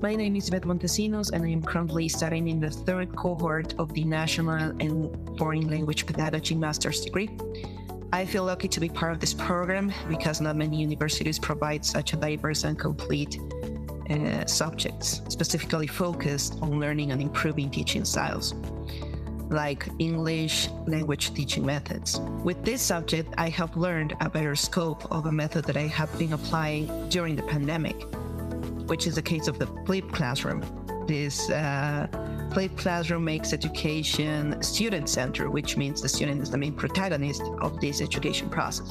My name is Beth Montesinos, and I am currently studying in the third cohort of the National and Foreign Language Pedagogy Master's degree. I feel lucky to be part of this program because not many universities provide such a diverse and complete subjects, specifically focused on learning and improving teaching styles, like English language teaching methods. With this subject, I have learned a better scope of a method that I have been applying during the pandemic, which is the case of the flipped classroom. This flipped classroom makes education student-centered, which means the student is the main protagonist of this education process.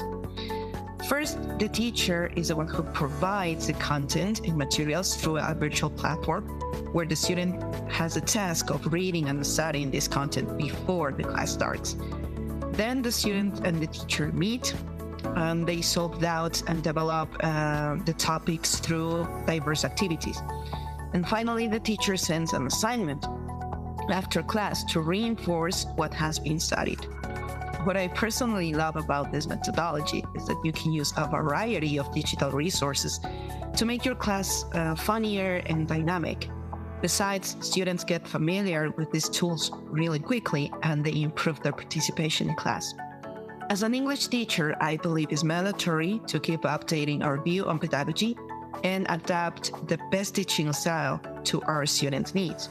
First, the teacher is the one who provides the content and materials through a virtual platform where the student has the task of reading and studying this content before the class starts. Then the student and the teacher meet, and they solve doubts and develop the topics through diverse activities. And finally, the teacher sends an assignment after class to reinforce what has been studied. What I personally love about this methodology is that you can use a variety of digital resources to make your class funnier and dynamic. Besides, students get familiar with these tools really quickly and they improve their participation in class. As an English teacher, I believe it's mandatory to keep updating our view on pedagogy and adapt the best teaching style to our students' needs.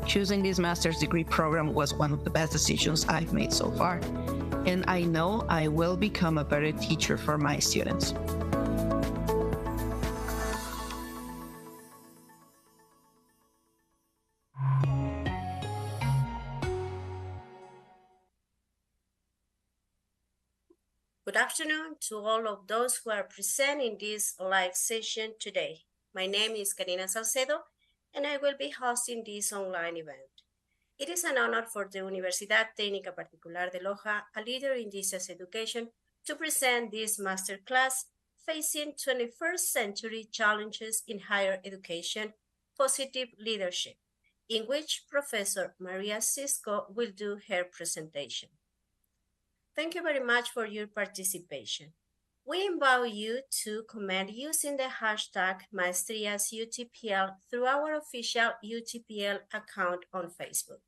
Choosing this master's degree program was one of the best decisions I've made so far, and I know I will become a better teacher for my students. Good afternoon to all of those who are present in this live session today. My name is Karina Salcedo, and I will be hosting this online event. It is an honor for the Universidad Técnica Particular de Loja, a leader in distance education, to present this masterclass, Facing 21st Century Challenges in Higher Education, Positive Leadership, in which Professor Maria Cisco will do her presentation. Thank you very much for your participation. We invite you to comment using the hashtag MaestríasUTPL through our official UTPL account on Facebook.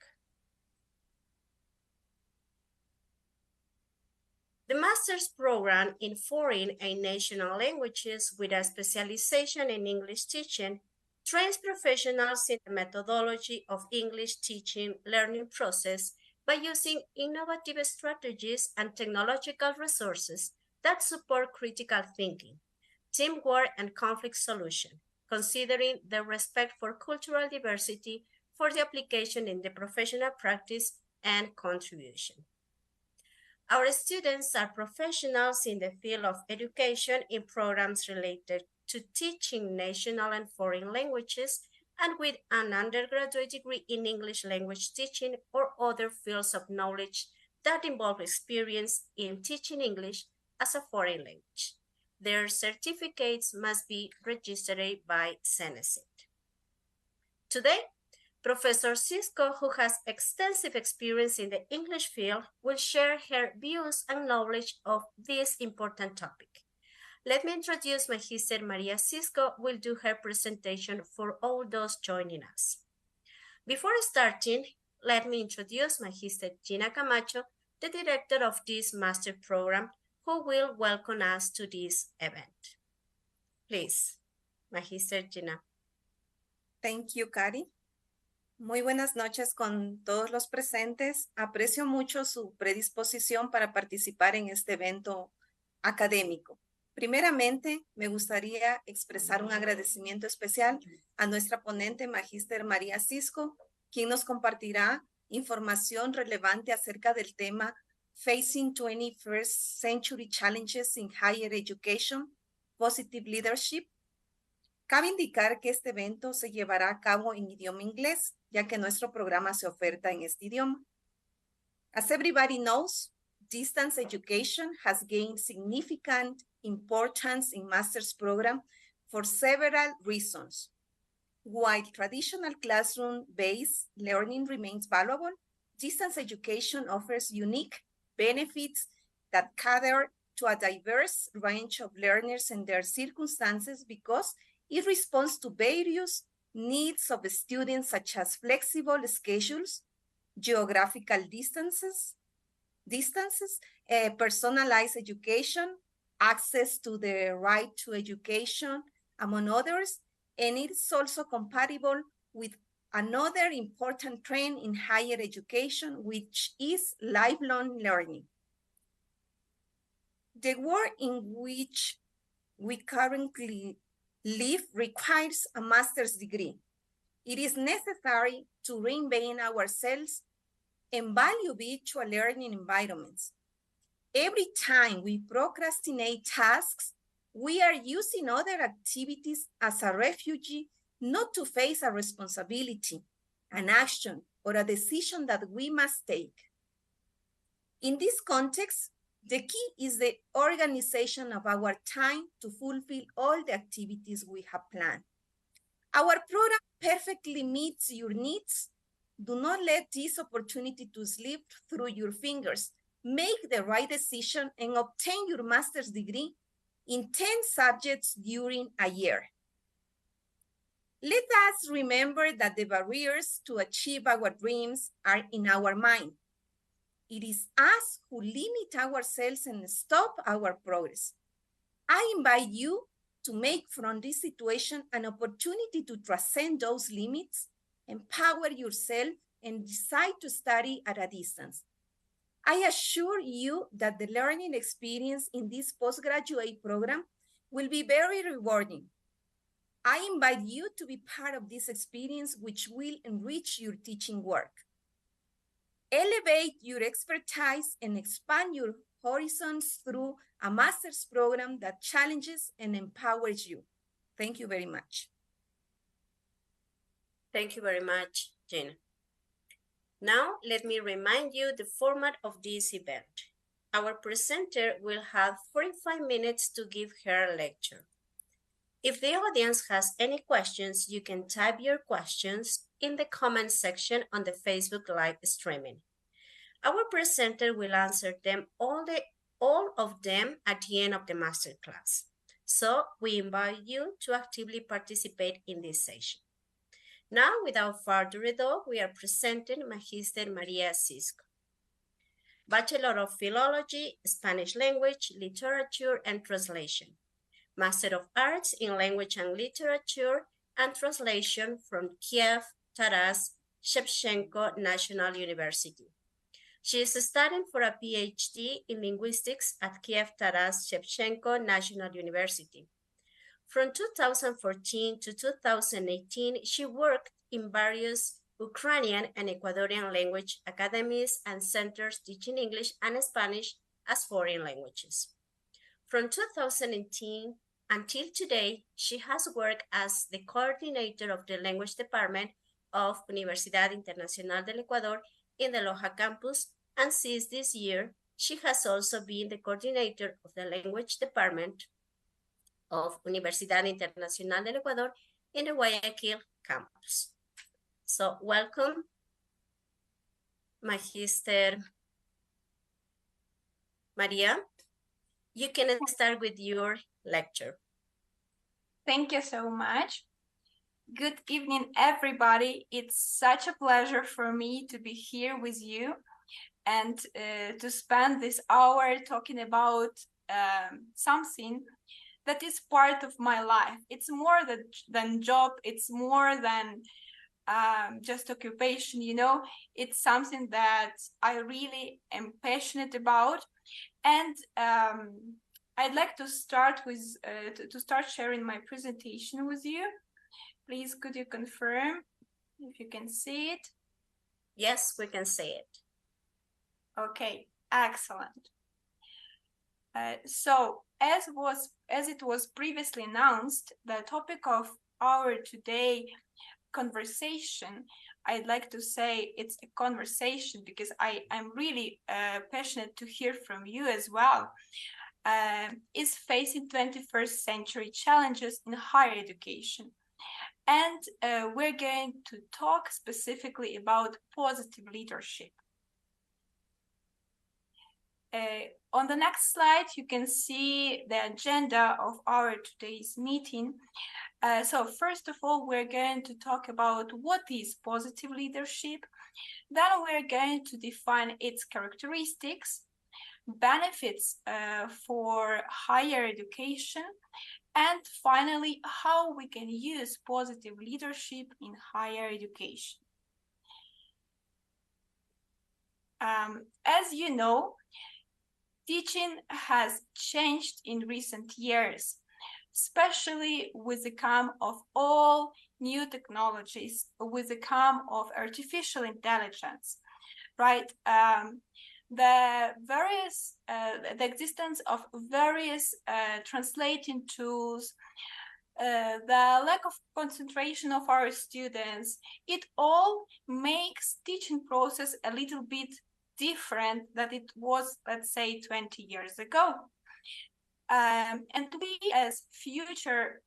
The master's program in foreign and national languages with a specialization in English teaching trains professionals in the methodology of English teaching learning process by using innovative strategies and technological resources that support critical thinking, teamwork, and conflict solution, considering the respect for cultural diversity for the application in the professional practice and contribution. Our students are professionals in the field of education in programs related to teaching national and foreign languages and with an undergraduate degree in English language teaching or other fields of knowledge that involve experience in teaching English as a foreign language. Their certificates must be registered by CENESID. Today, Professor Cisco, who has extensive experience in the English field, will share her views and knowledge of this important topic. Let me introduce Magister Maria Cisco, who will do her presentation for all those joining us. Before starting, let me introduce Magister Gina Camacho, the director of this master program, who will welcome us to this event. Please, Magister Gina. Thank you, Cari. Muy buenas noches con todos los presentes. Aprecio mucho su predisposición para participar en este evento académico. Primeramente, me gustaría expresar un agradecimiento especial a nuestra ponente, Magíster María Cisco, quien nos compartirá información relevante acerca del tema Facing 21st Century Challenges in Higher Education, Positive Leadership. Cabe indicar que este evento se llevará a cabo en idioma inglés, ya que nuestro programa se oferta en este idioma. As everybody knows, distance education has gained significant importance in master's program for several reasons. While traditional classroom-based learning remains valuable, distance education offers unique benefits that cater to a diverse range of learners and their circumstances because it responds to various needs of students such as flexible schedules, geographical distances, personalized education, access to the right to education, among others, and it is also compatible with another important trend in higher education, which is lifelong learning. The world in which we currently live requires a master's degree. It is necessary to reinvent ourselves and value virtual learning environments. Every time we procrastinate tasks, we are using other activities as a refuge not to face a responsibility, an action, or a decision that we must take. In this context, the key is the organization of our time to fulfill all the activities we have planned. Our program perfectly meets your needs. Do not let this opportunity to slip through your fingers. Make the right decision and obtain your master's degree in 10 subjects during a year. Let us remember that the barriers to achieve our dreams are in our mind. It is us who limit ourselves and stop our progress. I invite you to make from this situation an opportunity to transcend those limits, empower yourself, and decide to study at a distance. I assure you that the learning experience in this postgraduate program will be very rewarding. I invite you to be part of this experience, which will enrich your teaching work. Elevate your expertise and expand your horizons through a master's program that challenges and empowers you. Thank you very much. Thank you very much, Gina. Now, let me remind you the format of this event. Our presenter will have 45 minutes to give her lecture. If the audience has any questions, you can type your questions in the comment section on the Facebook live streaming. Our presenter will answer them all of them at the end of the masterclass. So we invite you to actively participate in this session. Now, without further ado, we are presenting Magister Maria Cisco, Bachelor of Philology, Spanish Language, Literature, and Translation, Master of Arts in Language and Literature and Translation from Kiev, Taras Shevchenko National University. She is studying for a PhD in linguistics at Kiev, Taras Shevchenko National University. From 2014 to 2018, she worked in various Ukrainian and Ecuadorian language academies and centers teaching English and Spanish as foreign languages. From 2018 until today, she has worked as the coordinator of the language department of Universidad Internacional del Ecuador in the Loja campus, and since this year, she has also been the coordinator of the language department of Universidad Internacional del Ecuador in the Guayaquil campus. So welcome, Magister Maria. You can start with your lecture. Thank you so much. Good evening, everybody. It's such a pleasure for me to be here with you and to spend this hour talking about something that is part of my life. It's more than job. It's more than just occupation, you know. It's something that I really am passionate about. And I'd like to start with start sharing my presentation with you. Please, could you confirm if you can see it? Yes, we can see it. Okay, excellent. So as it was previously announced, the topic of our today conversation, I'd like to say it's a conversation because I'm really passionate to hear from you as well, is facing 21st century challenges in higher education. And we're going to talk specifically about positive leadership. On the next slide, you can see the agenda of our today's meeting. So first of all, we're going to talk about what is positive leadership. Then we're going to define its characteristics, benefits for higher education, and finally, how we can use positive leadership in higher education. As you know, teaching has changed in recent years, especially with the come of all new technologies, with the come of artificial intelligence, right? The existence of various translating tools, the lack of concentration of our students, it all makes teaching process a little bit different than it was, let's say, 20 years ago. And we as future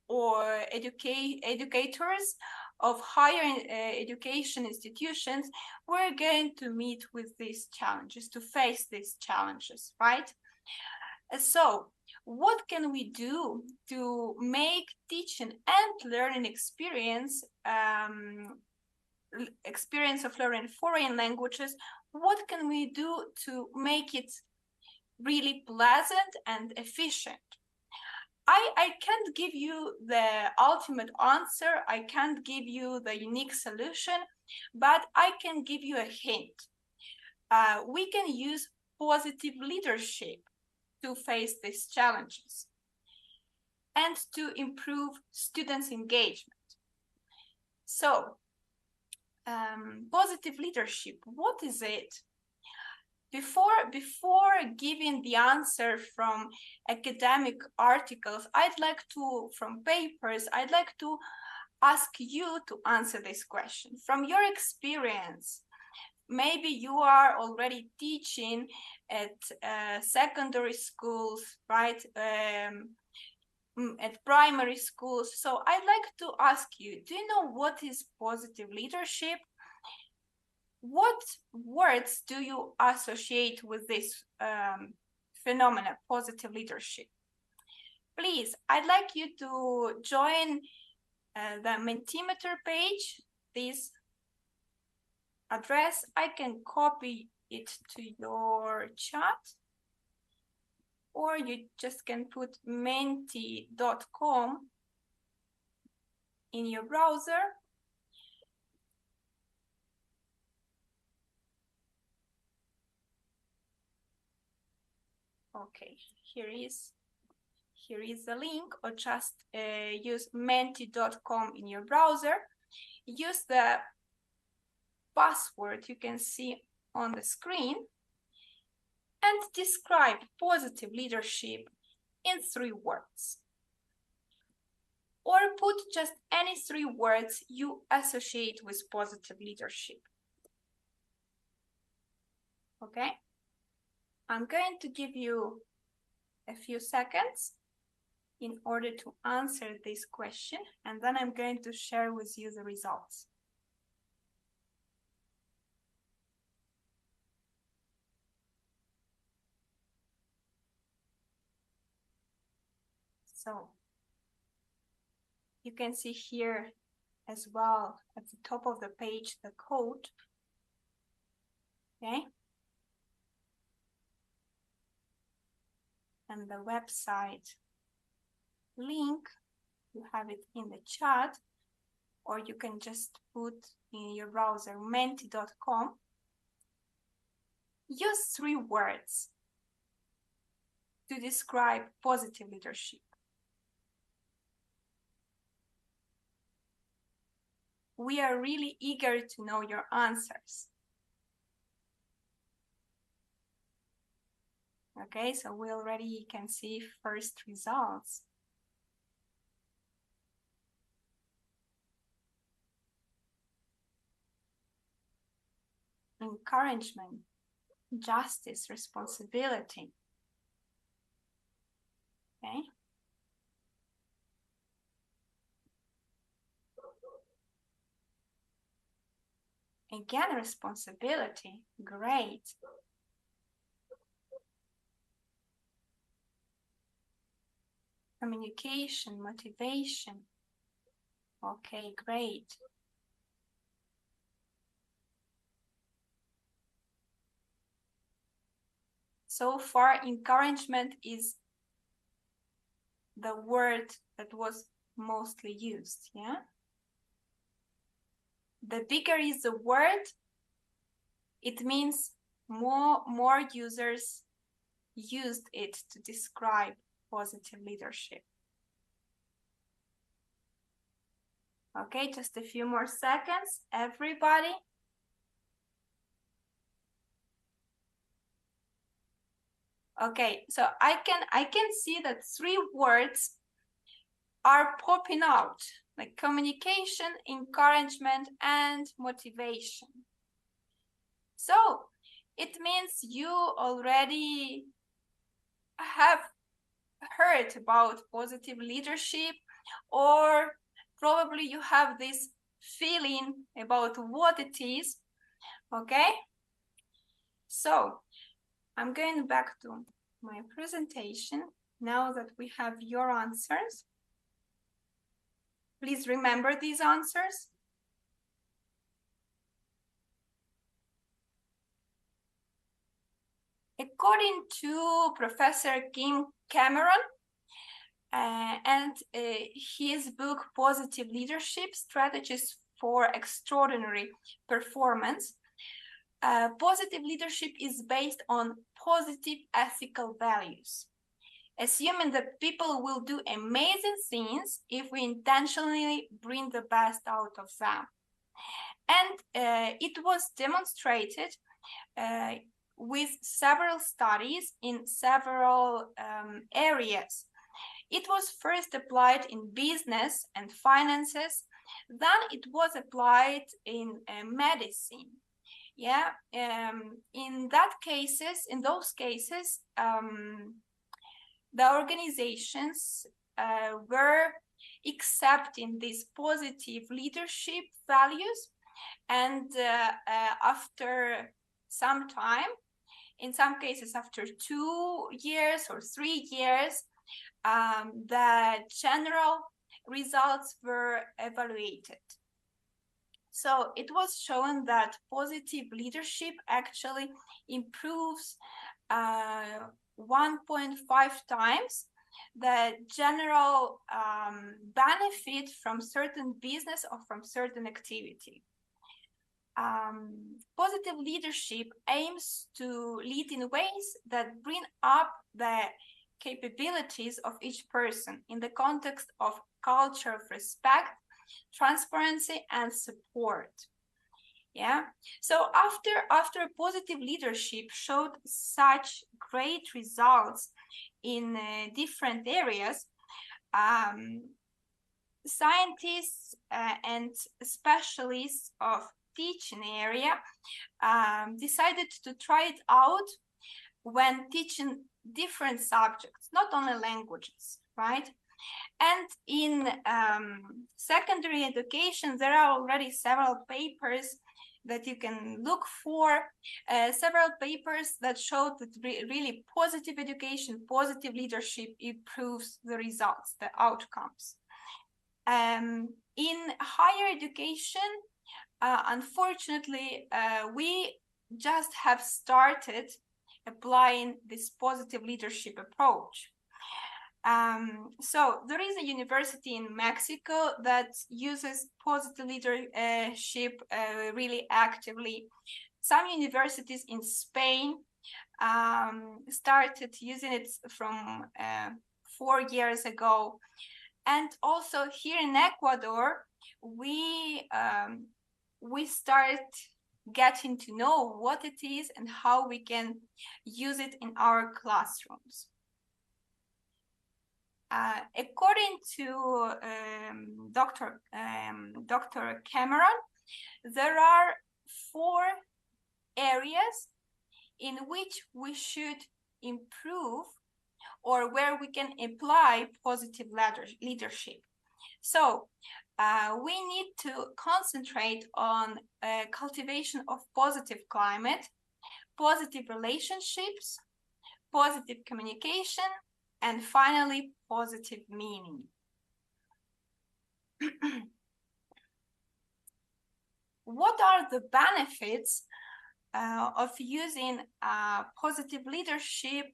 or educators of higher education institutions, we're going to meet with these challenges, to face these challenges, right? So what can we do to make teaching and learning experience of learning foreign languages, what can we do to make it really pleasant and efficient? I can't give you the ultimate answer, I can't give you the unique solution, but I can give you a hint. We can use positive leadership to face these challenges and to improve students' engagement. So, positive leadership, what is it? Before giving the answer from academic articles, from papers, I'd like to ask you to answer this question. From your experience, maybe you are already teaching at secondary schools, right? At primary schools. So I'd like to ask you, do you know what is positive leadership? What words do you associate with this phenomenon, positive leadership? Please, I'd like you to join the Mentimeter page, this address. I can copy it to your chat, or you just can put menti.com in your browser. Okay, here is the link, or just use menti.com in your browser. Use the password you can see on the screen and describe positive leadership in 3 words. Or put just any 3 words you associate with positive leadership. Okay? I'm going to give you a few seconds in order to answer this question, and then I'm going to share with you the results. So you can see here as well at the top of the page the code. Okay? And the website link, you have it in the chat, or you can just put in your browser menti.com. Use 3 words to describe positive leadership. We are really eager to know your answers. Okay, so we already can see first results. Encouragement, justice, responsibility. Okay. Again, responsibility, great. Communication, motivation, Okay, great. So far, encouragement is the word that was mostly used, yeah? The bigger is the word, it means more users used it to describe positive leadership. Okay, just a few more seconds, everybody. Okay, so I can see that 3 words are popping out, like communication, encouragement, and motivation. So it means you already have heard about positive leadership, or probably you have this feeling about what it is. Okay, so I'm going back to my presentation now that we have your answers. Please remember these answers. According to Professor Kim Cameron and his book, Positive Leadership, Strategies for Extraordinary Performance, positive leadership is based on positive ethical values, assuming that people will do amazing things if we intentionally bring the best out of them. And it was demonstrated with several studies in several areas. It was first applied in business and finances, then it was applied in medicine. Yeah, in those cases, the organizations were accepting these positive leadership values, and after some time, in some cases after 2 years or 3 years, the general results were evaluated. So it was shown that positive leadership actually improves 1.5 times the general benefit from certain business or from certain activity. Positive leadership aims to lead in ways that bring up the capabilities of each person in the context of culture of respect, transparency, and support. Yeah, so after positive leadership showed such great results in different areas, scientists and specialists of teaching area decided to try it out when teaching different subjects, not only languages, right? And in secondary education, there are already several papers that you can look for, several papers that show that really positive education, positive leadership improves the results, the outcomes. In higher education, unfortunately, we just have started applying this positive leadership approach. So there is a university in Mexico that uses positive leadership really actively. Some universities in Spain started using it from 4 years ago. And also here in Ecuador, we start getting to know what it is and how we can use it in our classrooms. According to Dr. Cameron, there are 4 areas in which we should improve or where we can apply positive leadership. So we need to concentrate on cultivation of positive climate, positive relationships, positive communication, and finally, positive meaning. what are the benefits of using positive leadership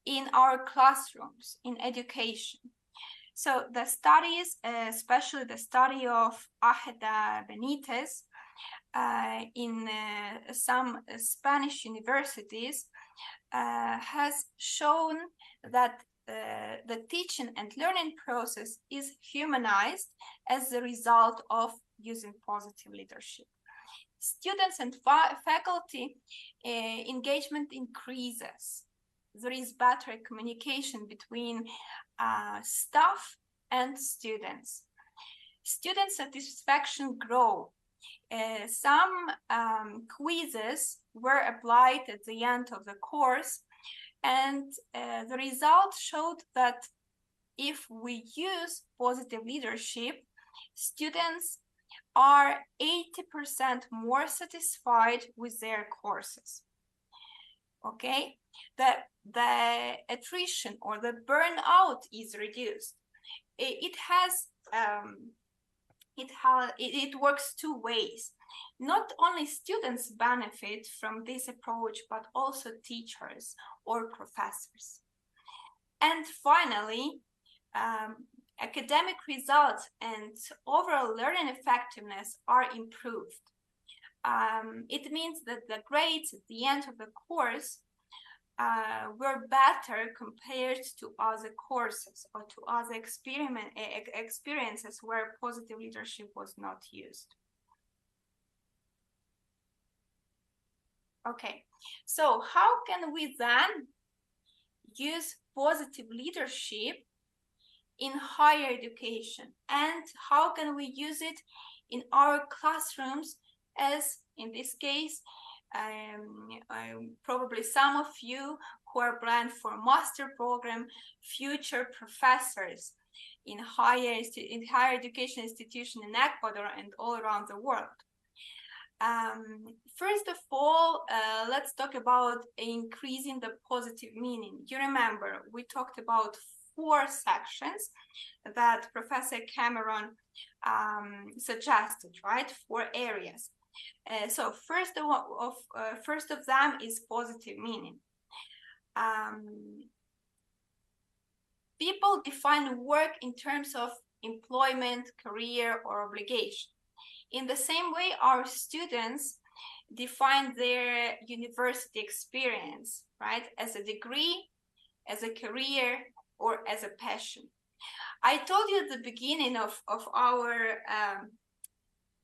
in our classrooms, in education? So the studies, especially the study of Ágeda Benítez in some Spanish universities, has shown that the teaching and learning process is humanized as a result of using positive leadership. Students and faculty engagement increases. There is better communication between staff and students. Student satisfaction grow. Some quizzes were applied at the end of the course, and the results showed that if we use positive leadership, students are 80% more satisfied with their courses. Okay, the attrition or the burnout is reduced. It works two ways. Not only students benefit from this approach, but also teachers or professors. And finally, academic results and overall learning effectiveness are improved. It means that the grades at the end of the course were better compared to other courses or to other experiences where positive leadership was not used. Okay, so how can we then use positive leadership in higher education, and how can we use it in our classrooms, as in this case, probably some of you who are planned for master program, future professors in higher education institution in Ecuador and all around the world. First of all, let's talk about increasing the positive meaning. You remember, we talked about 4 sections that Professor Cameron suggested, right? 4 areas. So first of them is positive meaning. People define work in terms of employment, career, or obligation. In the same way, our students define their university experience, right, as a degree, as a career, or as a passion. I told you at the beginning of our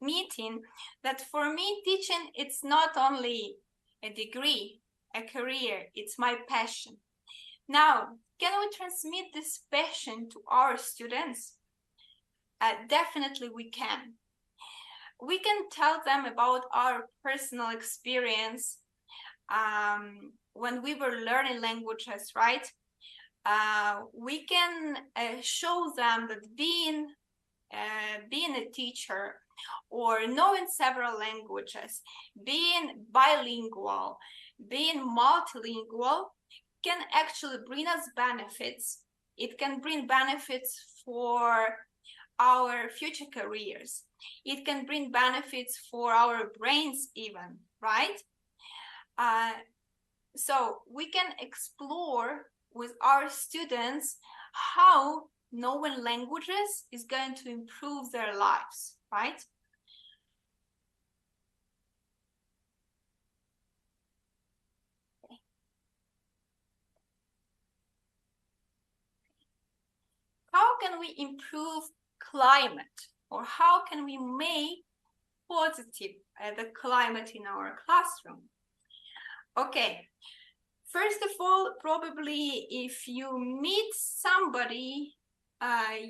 meeting that for me, teaching, it's not only a degree, a career, it's my passion. Now, can we transmit this passion to our students? Definitely we can. We can tell them about our personal experience when we were learning languages, right? We can show them that being a teacher or knowing several languages, being bilingual, being multilingual can actually bring us benefits. It can bring benefits for our future careers. It can bring benefits for our brains even, right? So we can explore with our students how knowing languages is going to improve their lives, right? How can we improve climate, or how can we make positive the climate in our classroom? Okay, first of all, probably if you meet somebody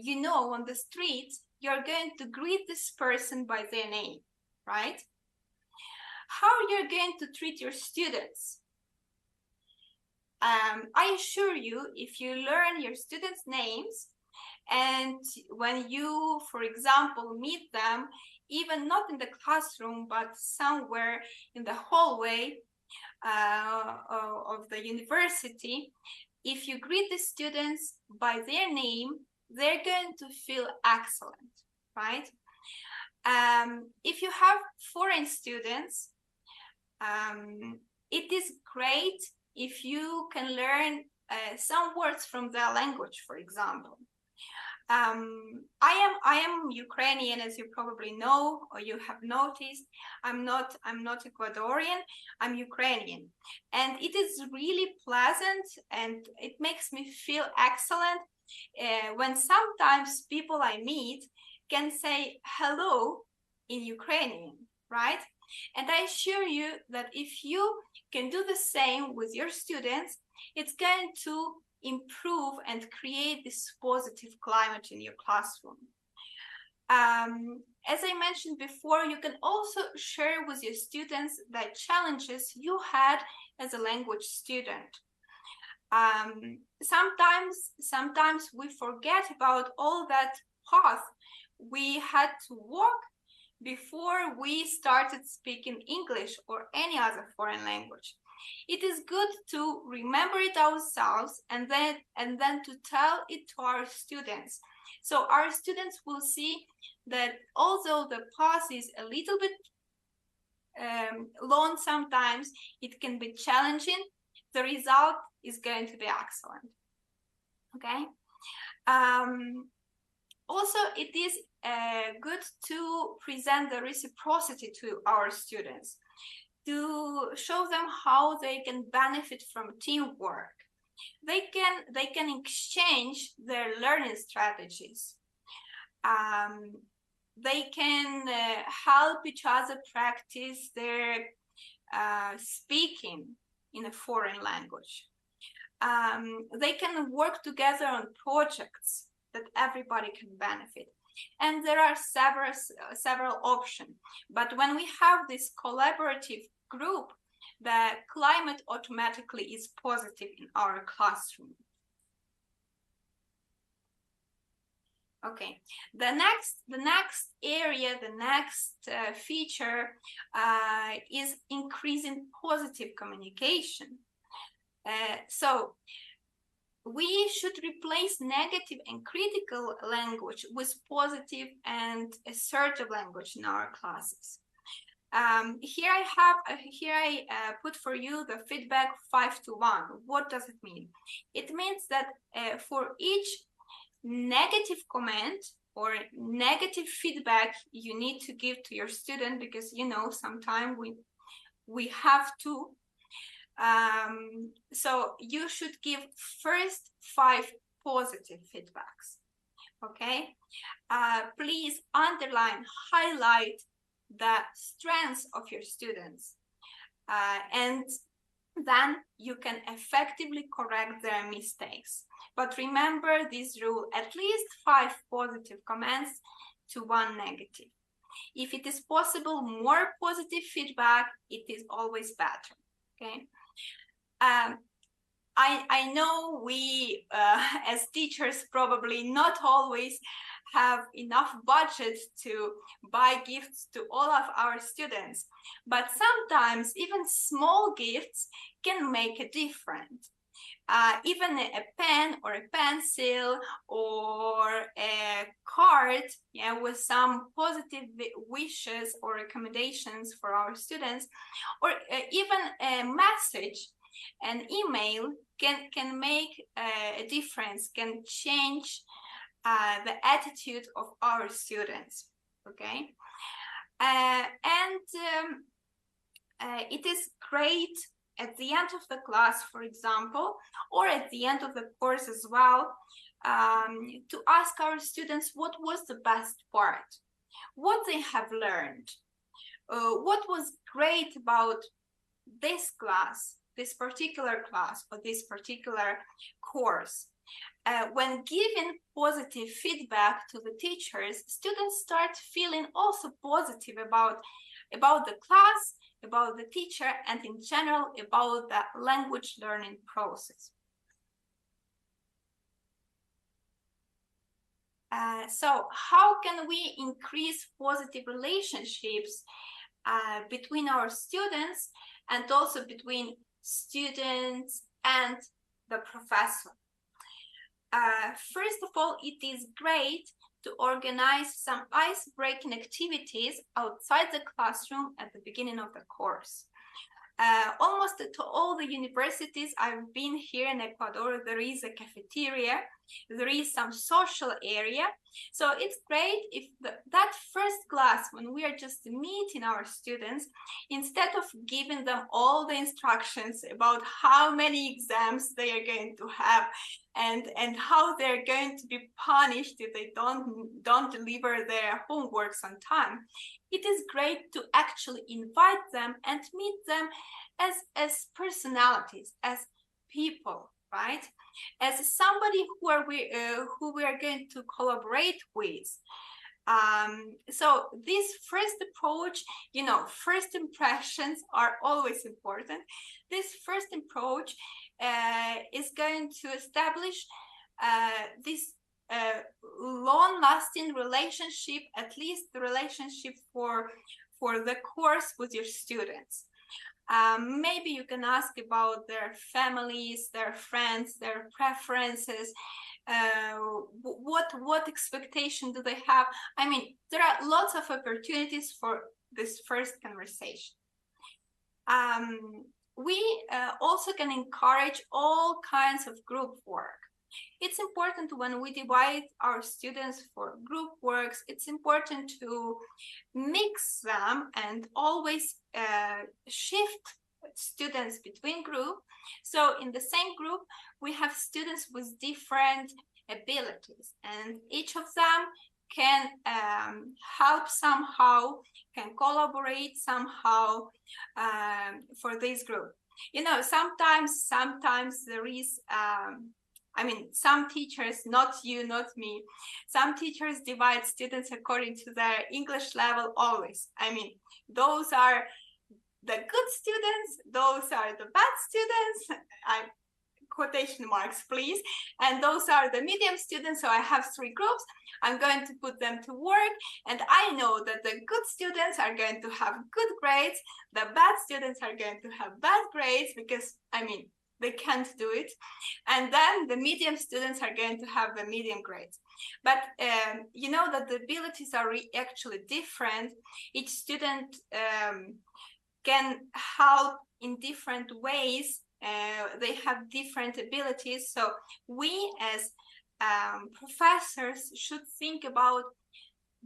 you know on the street, you're going to greet this person by their name, right? How you're going to treat your students? I assure you, if you learn your students' names, and when you, for example, meet them, even not in the classroom, but somewhere in the hallway of the university, if you greet the students by their name, they're going to feel excellent, right? If you have foreign students, it is great if you can learn some words from their language, for example. I am Ukrainian, as you probably know, or you have noticed. I'm not Ecuadorian, I'm Ukrainian. And it is really pleasant and it makes me feel excellent when sometimes people I meet can say hello in Ukrainian, right? And I assure you that if you can do the same with your students, it's going to improve and create this positive climate in your classroom. As I mentioned before, you can also share with your students the challenges you had as a language student. Sometimes we forget about all that path we had to walk before we started speaking English or any other foreign language. It is good to remember it ourselves and then to tell it to our students. So our students will see that although the path is a little bit long sometimes, it can be challenging, the result is going to be excellent. Okay. Also, it is good to present the reciprocity to our students, to show them how they can benefit from teamwork. They can exchange their learning strategies. They can help each other practice their speaking in a foreign language. They can work together on projects that everybody can benefit. And there are several options. But when we have this collaborative group, the climate automatically is positive in our classroom. Okay, the next area, the next feature is increasing positive communication. So we should replace negative and critical language with positive and assertive language in our classes. Here I put for you the feedback 5-1. What does it mean? It means that for each negative comment or negative feedback you need to give to your student, because you know sometimes we have to. So you should give first 5 positive feedbacks. Okay, please underline, highlight the strengths of your students, and then you can effectively correct their mistakes. But remember this rule: at least 5 positive comments to 1 negative. If it is possible, more positive feedback, it is always better. Okay. I know we as teachers probably not always have enough budget to buy gifts to all of our students, but sometimes even small gifts can make a difference. Even a pen or a pencil or a card, yeah, with some positive wishes or recommendations for our students, or even a message, an email can make a difference, can change the attitude of our students. Okay, it is great at the end of the class, for example, or at the end of the course as well, to ask our students what was the best part, what they have learned, what was great about this class, this particular class, or this particular course. When giving positive feedback to the teachers, students start feeling also positive about the class, about the teacher, and in general about the language learning process. So how can we increase positive relationships between our students and also between students and the professor? First of all, it is great to organize some ice-breaking activities outside the classroom at the beginning of the course. Almost to all the universities I've been here in Ecuador, there is a cafeteria, there is some social area. So it's great if that first class, when we are just meeting our students, instead of giving them all the instructions about how many exams they are going to have and how they're going to be punished if they don't deliver their homeworks on time, it is great to actually invite them and meet them as personalities, as people, right? As somebody who we are going to collaborate with. So this first approach, you know, first impressions are always important. This first approach is going to establish this long-lasting relationship, at least the relationship for the course with your students. Maybe you can ask about their families, their friends, their preferences, what expectation do they have? I mean, there are lots of opportunities for this first conversation. We also can encourage all kinds of group work. It's important when we divide our students for group works, it's important to mix them and always shift students between groups. So in the same group, we have students with different abilities, and each of them can help somehow, can collaborate somehow for this group. You know, sometimes there is I mean, some teachers, not you, not me, some teachers divide students according to their English level always. I mean, those are the good students, those are the bad students, quotation marks, please, and those are the medium students. So I have 3 groups. I'm going to put them to work, and I know that the good students are going to have good grades, the bad students are going to have bad grades because, I mean, they can't do it, and then the medium students are going to have the medium grades. But you know that the abilities are actually different. Each student can help in different ways. They have different abilities, so we as professors should think about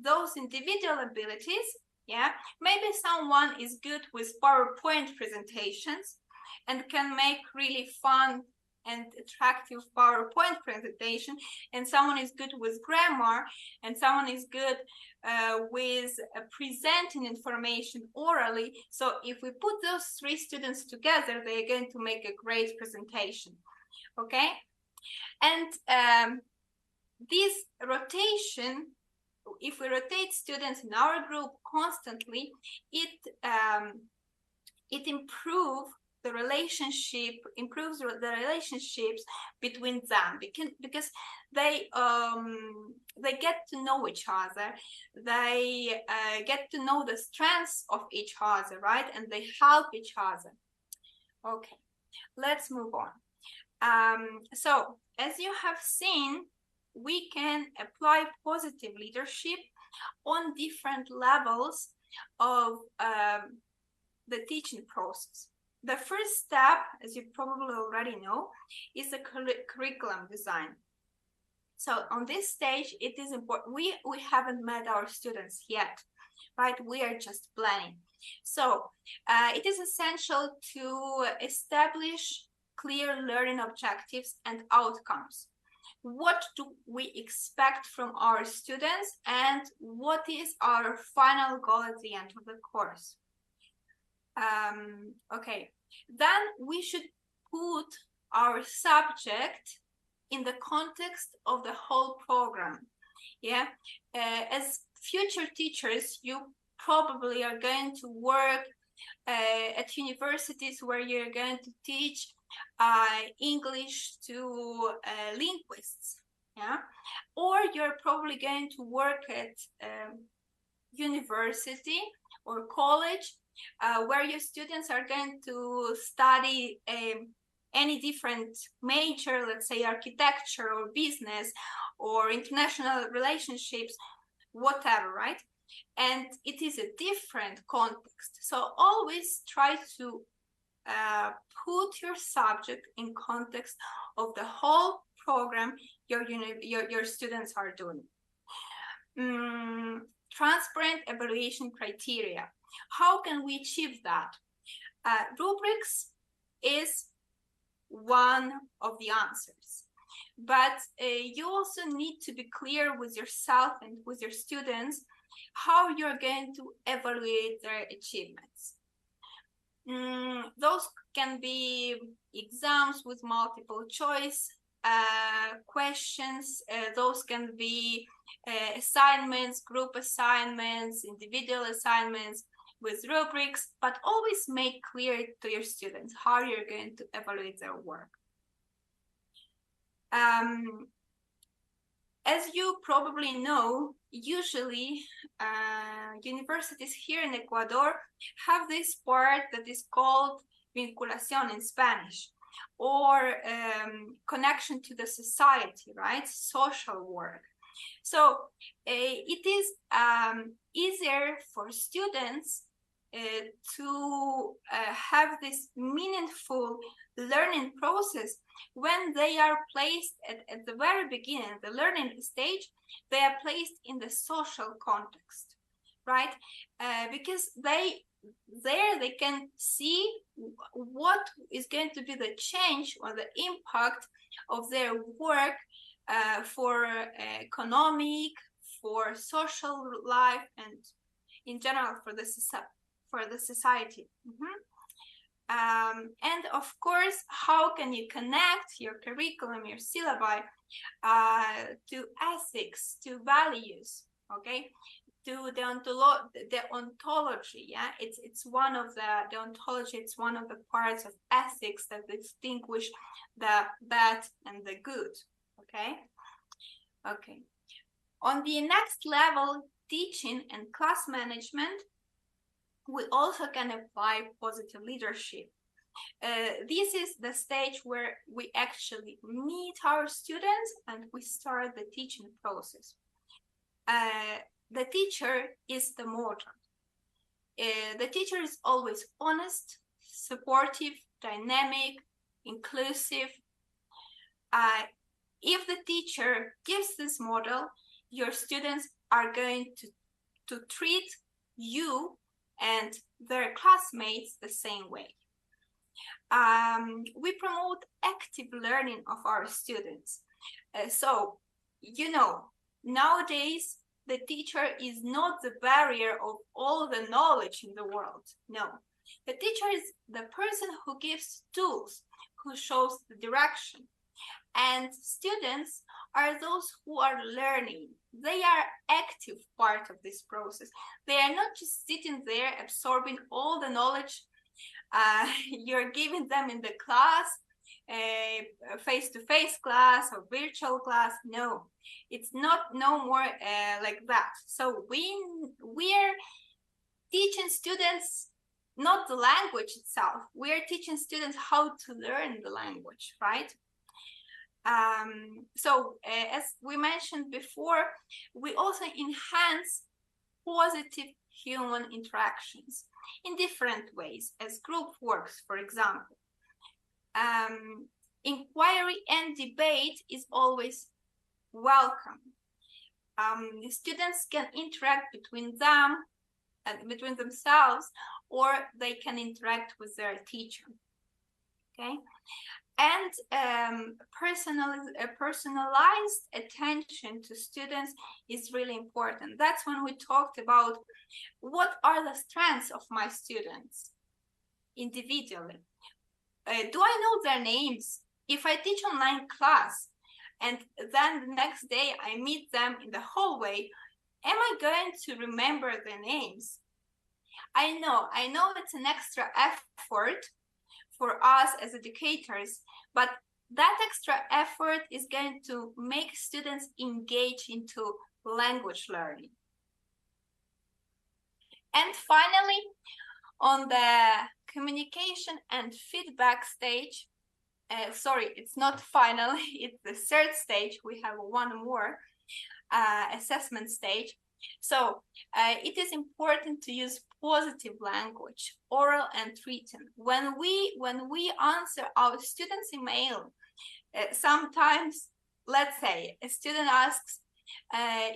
those individual abilities. Yeah, maybe someone is good with PowerPoint presentations and can make really fun and attractive PowerPoint presentation, and someone is good with grammar, and someone is good with presenting information orally. So if we put those 3 students together, they're going to make a great presentation. Okay, and this rotation, if we rotate students in our group constantly, it improves the relationships between them, because they get to know each other, they get to know the strengths of each other, right? And they help each other. Okay, let's move on. So as you have seen, we can apply positive leadership on different levels of the teaching process. The first step, as you probably already know, is the curriculum design. So on this stage, it is important. We haven't met our students yet, right? We are just planning. So it is essential to establish clear learning objectives and outcomes. What do we expect from our students, and what is our final goal at the end of the course? Okay, then we should put our subject in the context of the whole program. Yeah, as future teachers, you probably are going to work at universities where you're going to teach English to linguists, yeah, or you're probably going to work at university or college where your students are going to study any different major, let's say architecture or business or international relationships, whatever, right? And it is a different context. So always try to put your subject in context of the whole program your students are doing. Transparent evaluation criteria. How can we achieve that? Rubrics is one of the answers, but you also need to be clear with yourself and with your students how you're going to evaluate their achievements. Those can be exams with multiple choice questions. Those can be assignments, group assignments, individual assignments with rubrics, but always make clear to your students how you're going to evaluate their work. As you probably know, usually universities here in Ecuador have this part that is called vinculación in Spanish, or connection to the society, right? Social work. So it is easier for students to have this meaningful learning process when they are placed at the very beginning, the learning stage, they are placed in the social context, right? Because they can see what is going to be the change or the impact of their work for economic, for social life, and in general for the society. And of course, how can you connect your curriculum, your syllabi to ethics, to values, okay? To the ontology, yeah, it's one of the ontology. It's one of the parts of ethics that distinguish the bad and the good. Okay. On the next level, teaching and class management, we also can apply positive leadership. This is the stage where we actually meet our students and we start the teaching process. The teacher is the model. The teacher is always honest, supportive, dynamic, inclusive. If the teacher gives this model, your students are going to treat you and their classmates the same way. We promote active learning of our students. So, nowadays, the teacher is not the barrier of all the knowledge in the world. No, the teacher is the person who gives tools, who shows the direction. And students are those who are learning. They are active part of this process. They are not just sitting there absorbing all the knowledge you're giving them in the class, face-to-face class or virtual class. No, it's no more like that. So we're teaching students not the language itself. We're teaching students how to learn the language, right? So as we mentioned before, we also enhance positive human interactions in different ways, as group works, for example. Inquiry and debate is always welcome. Students can interact between them and between themselves, or they can interact with their teacher. Okay. And personalized attention to students is really important. That's when we talked about what are the strengths of my students individually. Do I know their names? If I teach online class and then the next day I meet them in the hallway, am I going to remember their names? I know it's an extra effort for us as educators, but that extra effort is going to make students engage into language learning. And finally, on the communication and feedback stage, sorry, it's not final, it's the third stage. We have one more assessment stage. So it is important to use positive language, oral and written. When we answer our students' email, sometimes, let's say, a student asks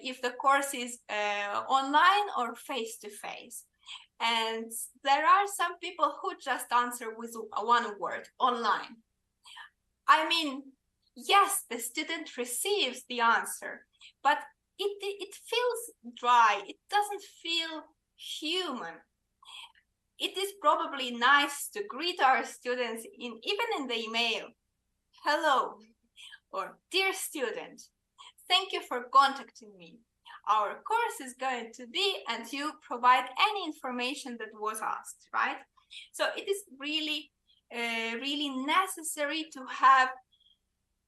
if the course is online or face-to-face. And there are some people who just answer with one word, online. I mean, yes, the student receives the answer, but it feels dry. It doesn't feel human. It is probably nice to greet our students even in the email. Hello, or dear student, thank you for contacting me. Our course is going to be, and you provide any information that was asked, right? So it is really, really necessary to have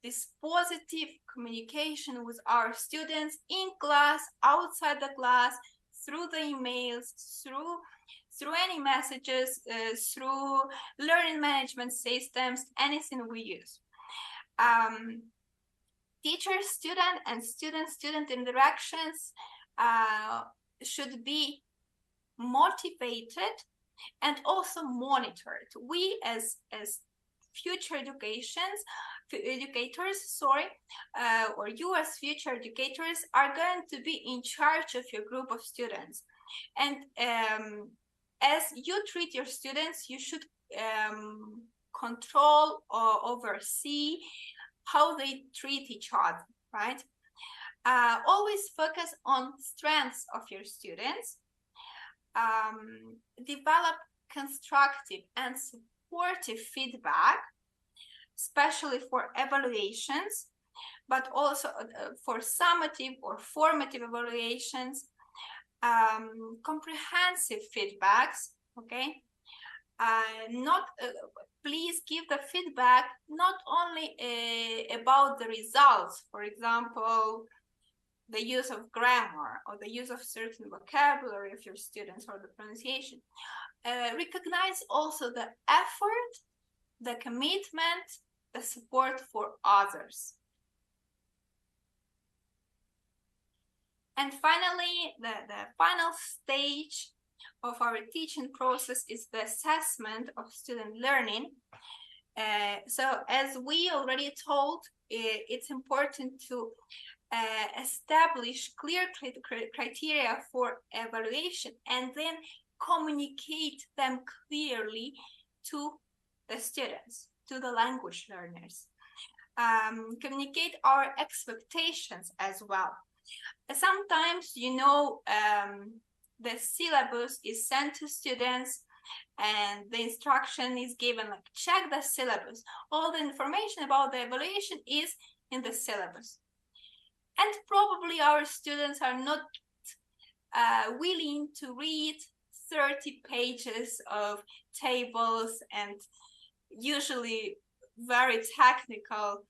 this positive communication with our students in class, outside the class, through the emails, through any messages, through learning management systems, anything we use. Teacher-student and student-student interactions should be motivated and also monitored. We as future educators, or you as future educators are going to be in charge of your group of students. And as you treat your students, you should control or oversee how they treat each other, right? Always focus on strengths of your students. Develop constructive and supportive feedback, especially for evaluations, but also for summative or formative evaluations. Comprehensive feedbacks, okay? Please give the feedback not only about the results, for example, the use of grammar or the use of certain vocabulary of your students or the pronunciation. Recognize also the effort, the commitment, the support for others. And finally, the final stage of our teaching process is the assessment of student learning. So as we already told, it's important to establish clear criteria for evaluation and then communicate them clearly to the students, to the language learners. Communicate our expectations as well. Sometimes, the syllabus is sent to students and the instruction is given, like, check the syllabus. All the information about the evaluation is in the syllabus. And probably our students are not willing to read 30 pages of tables and usually very technical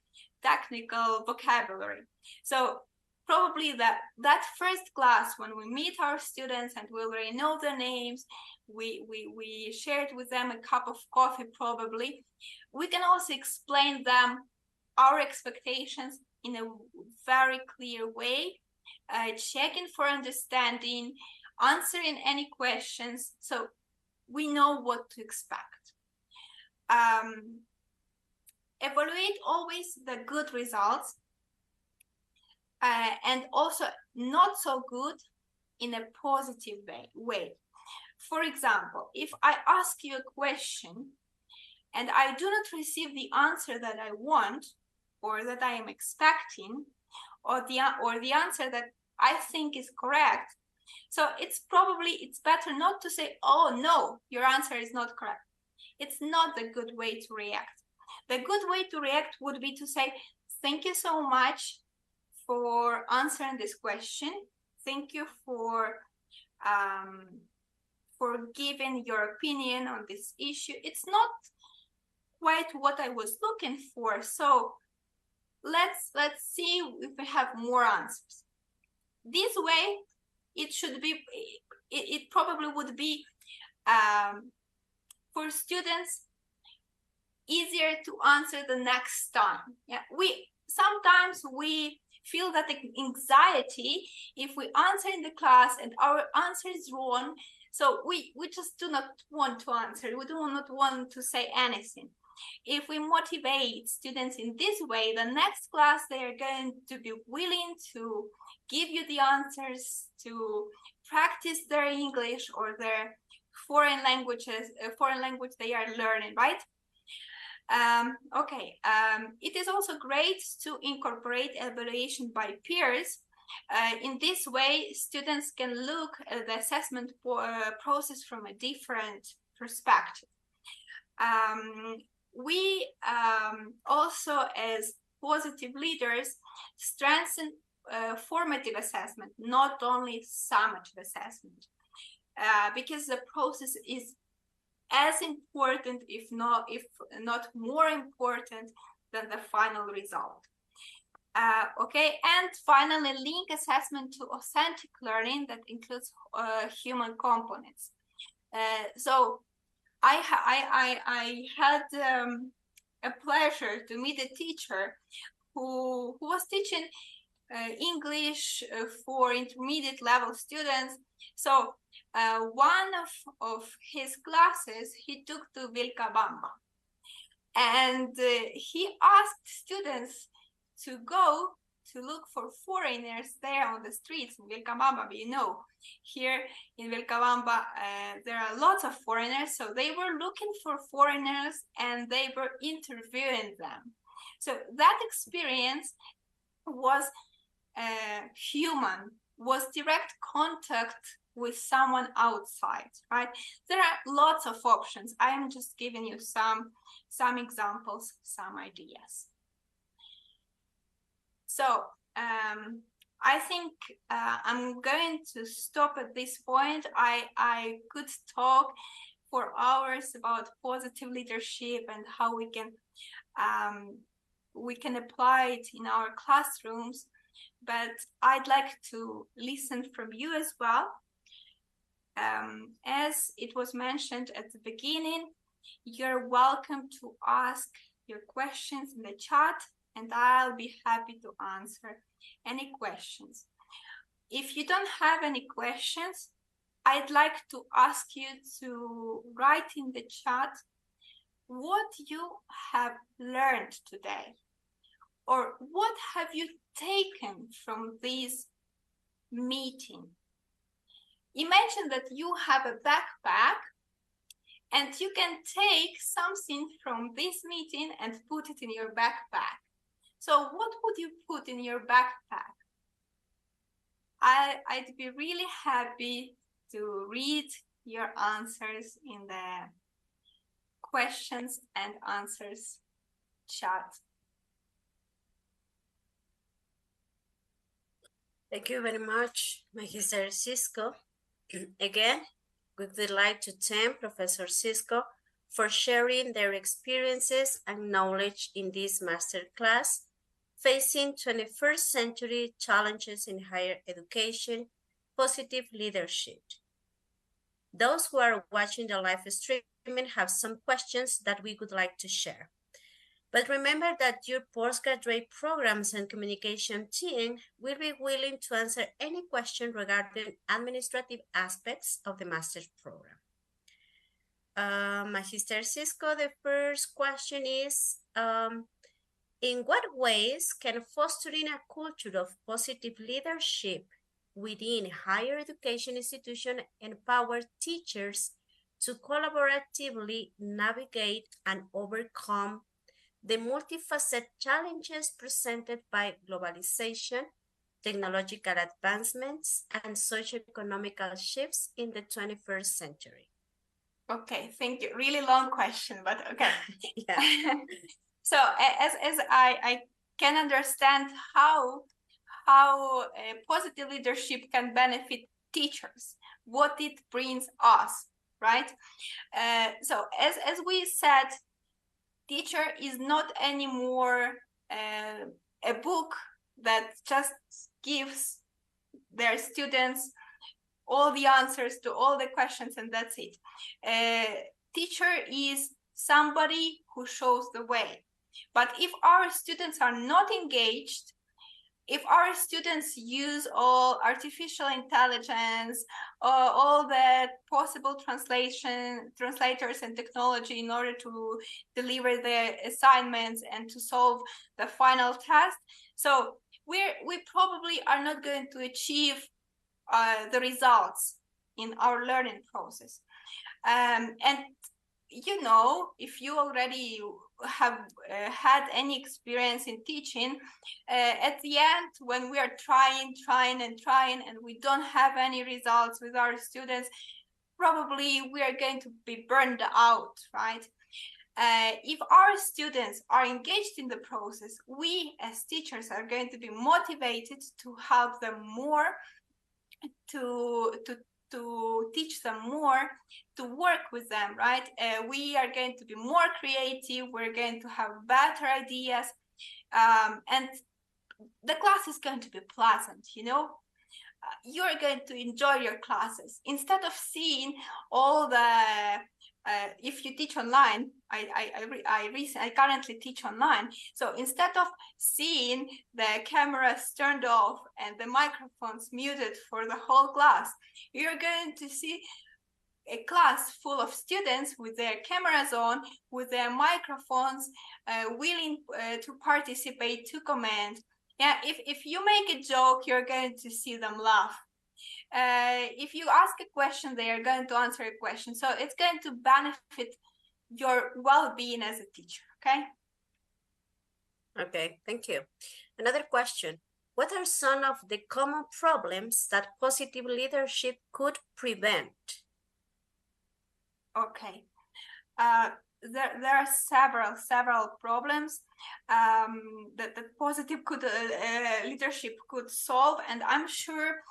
vocabulary. So probably that first class, when we meet our students and we already know their names, we shared with them a cup of coffee, probably, we can also explain them our expectations in a very clear way, checking for understanding, answering any questions, so we know what to expect. Evaluate always the good results, and also not so good in a positive way. For example, if I ask you a question and I do not receive the answer that I want or that I am expecting, or the answer that I think is correct, so it's better not to say, oh no, your answer is not correct. It's not the good way to react. The good way to react would be to say, thank you so much for answering this question. Thank you for giving your opinion on this issue. It's not quite what I was looking for, so let's see if we have more answers. This way, it probably would be for students easier to answer the next time. Yeah, sometimes we feel that anxiety if we answer in the class and our answer is wrong. So we just do not want to answer. We do not want to say anything. If we motivate students in this way, the next class they are going to be willing to give you the answers, to practice their English or their foreign language they are learning, right? It is also great to incorporate evaluation by peers. In this way, students can look at the assessment process from a different perspective. We also, as positive leaders, strengthen formative assessment, not only summative assessment, because the process is as important, if not more important than the final result. And finally, link assessment to authentic learning that includes human components. So I had a pleasure to meet a teacher who was teaching English for intermediate level students. So one of his classes he took to Vilcabamba, and he asked students to go to look for foreigners there on the streets in Vilcabamba. You know, here in Vilcabamba there are lots of foreigners, so they were looking for foreigners and they were interviewing them. So that experience was human, was direct contact with someone outside, right? There are lots of options. I am just giving you some examples, some ideas. So I think I'm going to stop at this point. I could talk for hours about positive leadership and how we can apply it in our classrooms, but I'd like to listen from you as well. As it was mentioned at the beginning, you're welcome to ask your questions in the chat, and I'll be happy to answer any questions. If you don't have any questions, I'd like to ask you to write in the chat what you have learned today, or what have you taken from this meeting. Imagine that you have a backpack and you can take something from this meeting and put it in your backpack. So what would you put in your backpack? I'd be really happy to read your answers in the questions and answers chat. Thank you very much, Magister Cisco. Again, we would like to thank Professor Cisco for sharing their experiences and knowledge in this masterclass, Facing 21st Century Challenges in Higher Education, Positive Leadership. Those who are watching the live streaming have some questions that we would like to share. But remember that your postgraduate programs and communication team will be willing to answer any question regarding administrative aspects of the master's program. Magister Cisco, the first question is, in what ways can fostering a culture of positive leadership within higher education institutions empower teachers to collaboratively navigate and overcome the multifaceted challenges presented by globalization, technological advancements, and socioeconomical shifts in the 21st century? Okay, thank you. Really long question, but okay. Yeah. So as I can understand how positive leadership can benefit teachers, what it brings us, right? So as we said, teacher is not anymore a book that just gives their students all the answers to all the questions and that's it. Teacher is somebody who shows the way. But if our students are not engaged, if our students use all artificial intelligence, all the possible translators and technology in order to deliver their assignments and to solve the final test, so we probably are not going to achieve the results in our learning process. And you know, if you already have had any experience in teaching, at the end, when we are trying and we don't have any results with our students, probably we are going to be burned out, right? If our students are engaged in the process, we as teachers are going to be motivated to help them more, to teach them more, to work with them, right? We are going to be more creative, we're going to have better ideas, and the class is going to be pleasant, you know? You're going to enjoy your classes. Instead of seeing all the, if you teach online, I currently teach online. So instead of seeing the cameras turned off and the microphones muted for the whole class, you're going to see a class full of students with their cameras on, with their microphones, willing to participate, to comment. Yeah, if you make a joke, you're going to see them laugh. If you ask a question, they are going to answer a question. So it's going to benefit your well-being as a teacher, okay? Okay, thank you. Another question. What are some of the common problems that positive leadership could prevent? Okay. There are several problems that positive leadership could solve, and I'm sure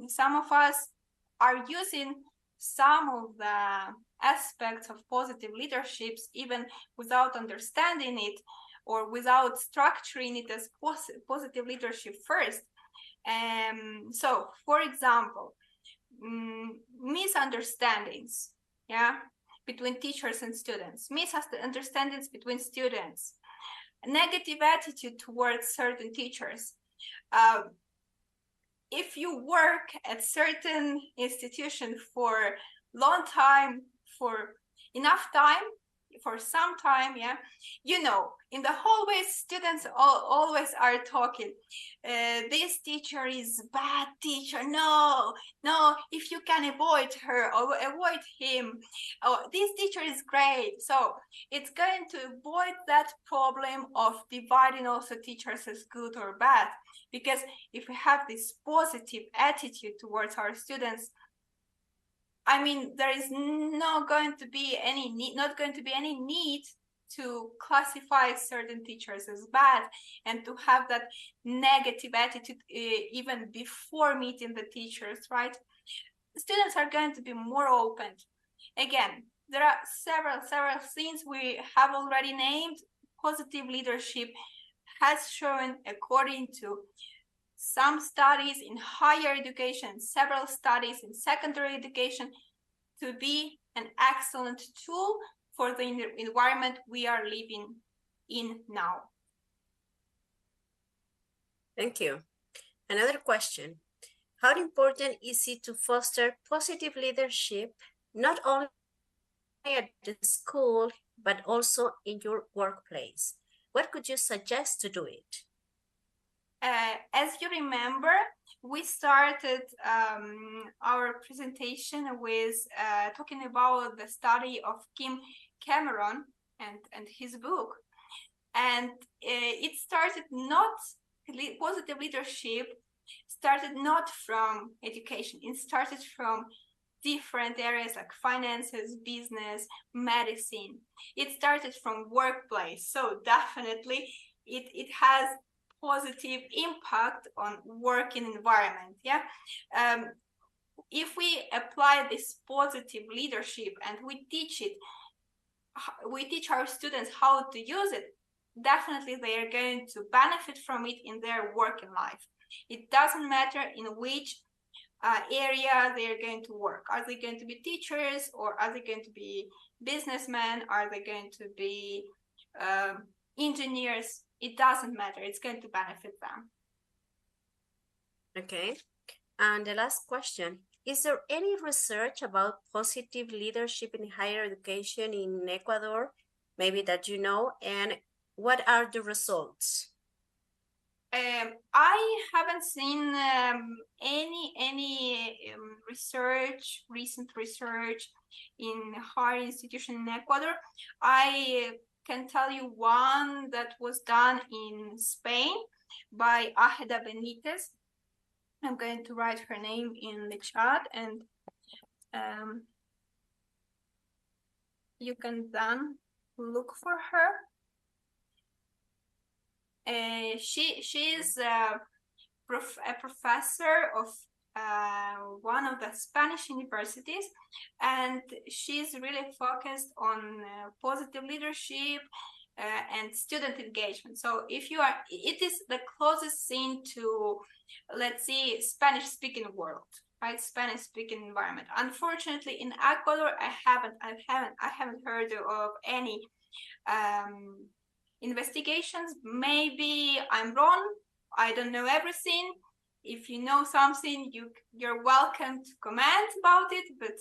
some of us are using some of the aspects of positive leaderships even without understanding it or without structuring it as positive leadership first. So, for example, misunderstandings, yeah, between teachers and students, misunderstandings between students, negative attitude towards certain teachers. If you work at certain institution for long time, for enough time, for some time, yeah, you know, in the hallways, students always are talking. This teacher is bad teacher. No, if you can avoid her or avoid him, oh, this teacher is great. So it's going to avoid that problem of dividing also teachers as good or bad. Because if we have this positive attitude towards our students, I mean, there is not going to be any need to classify certain teachers as bad and to have that negative attitude even before meeting the teachers, right? Students are going to be more open. Again, there are several things we have already named. Positive leadership has shown, according to some studies in higher education, several studies in secondary education, to be an excellent tool for the environment we are living in now. Thank you. Another question. How important is it to foster positive leadership, not only at the school, but also in your workplace? What could you suggest to do it? As you remember, we started our presentation with talking about the study of Kim Cameron and his book. And it started not, positive leadership started not from education. It started from different areas like finances, business, medicine. It started from workplace. So definitely it has positive impact on working environment. Yeah. If we apply this positive leadership and we teach our students how to use it, definitely they are going to benefit from it in their working life. It doesn't matter in which area they're going to work. Are they going to be teachers, or are they going to be businessmen? Are they going to be engineers? It doesn't matter. It's going to benefit them. Okay. And the last question, is there any research about positive leadership in higher education in Ecuador, maybe that you know, and what are the results? I haven't seen any recent research in higher institution in Ecuador. I can tell you one that was done in Spain by Águeda Benítez. I'm going to write her name in the chat, and you can then look for her. She is a professor of one of the Spanish universities, and she's really focused on positive leadership and student engagement. So if you are, it is the closest thing to, let's see, Spanish-speaking world, right? Spanish-speaking environment. Unfortunately, in Ecuador, I haven't heard of any investigations. Maybe I'm wrong. I don't know everything. If you know something, you're welcome to comment about it. But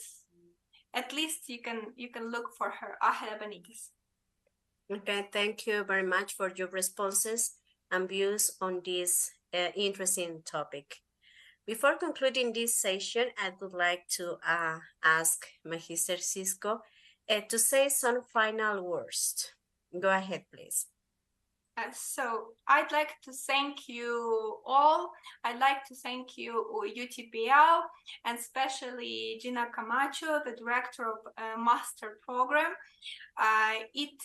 at least you can look for her, Águeda Benítez. Okay, thank you very much for your responses and views on this interesting topic. Before concluding this session, I would like to ask Magister Cisco to say some final words. Go ahead, please. So I'd like to thank you all. I'd like to thank you, UTPL, and especially Gina Camacho, the director of master program. It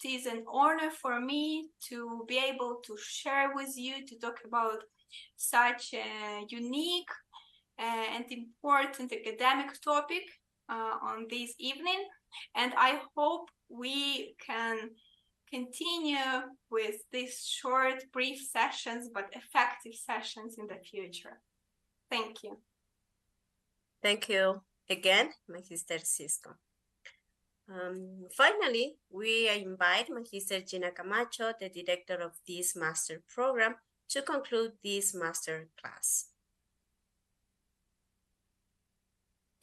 is an honor for me to be able to share with you, to talk about such a unique and important academic topic on this evening. And I hope we can continue with these short, brief sessions, but effective sessions in the future. Thank you. Thank you again, Magister Cisco. Finally, we invite Magister Gina Camacho, the director of this master program, to conclude this master class.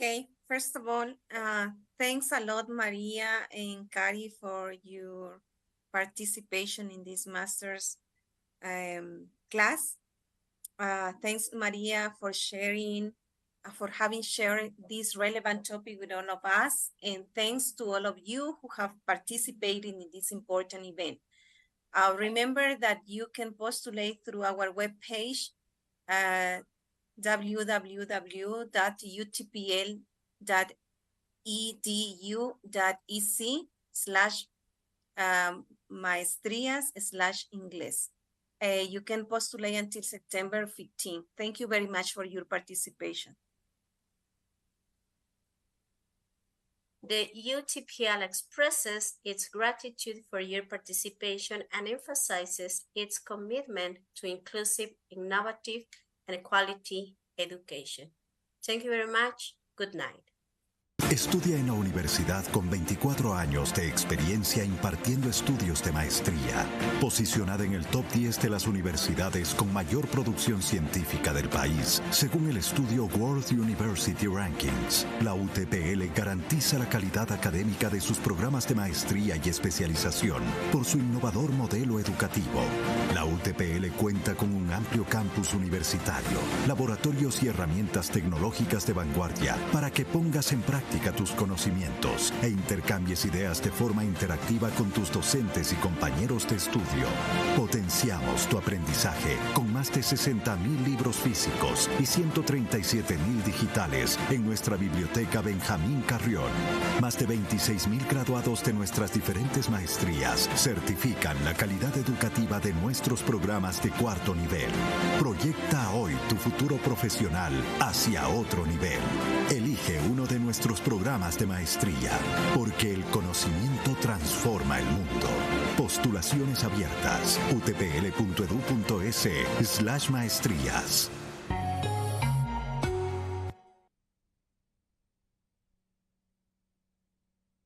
Okay, first of all, thanks a lot, Maria and Cari, for your participation in this master's class. Thanks, Maria, for sharing, for having shared this relevant topic with all of us. And thanks to all of you who have participated in this important event. Remember that you can postulate through our webpage, www.utpl.edu.ec/maestrías/inglés. You can postulate until September 15. Thank you very much for your participation. The UTPL expresses its gratitude for your participation and emphasizes its commitment to inclusive, innovative, and quality education. Thank you very much. Good night. Estudia en la universidad con 24 años de experiencia impartiendo estudios de maestría, posicionada en el top 10 de las universidades con mayor producción científica del país, según el estudio World University Rankings. La UTPL garantiza la calidad académica de sus programas de maestría y especialización por su innovador modelo educativo. La UTPL cuenta con un amplio campus universitario, laboratorios y herramientas tecnológicas de vanguardia para que pongas en práctica tus conocimientos e intercambies ideas de forma interactiva con tus docentes y compañeros de estudio. Potenciamos tu aprendizaje con más de 60.000 libros físicos y 137.000 digitales en nuestra biblioteca Benjamín Carrión. Más de 26.000 graduados de nuestras diferentes maestrías certifican la calidad educativa de nuestros programas de cuarto nivel. Proyecta hoy tu futuro profesional hacia otro nivel. Elige uno de nuestros programas de maestría, porque el conocimiento transforma el mundo. Postulaciones abiertas. utpl.edu.es/maestrías.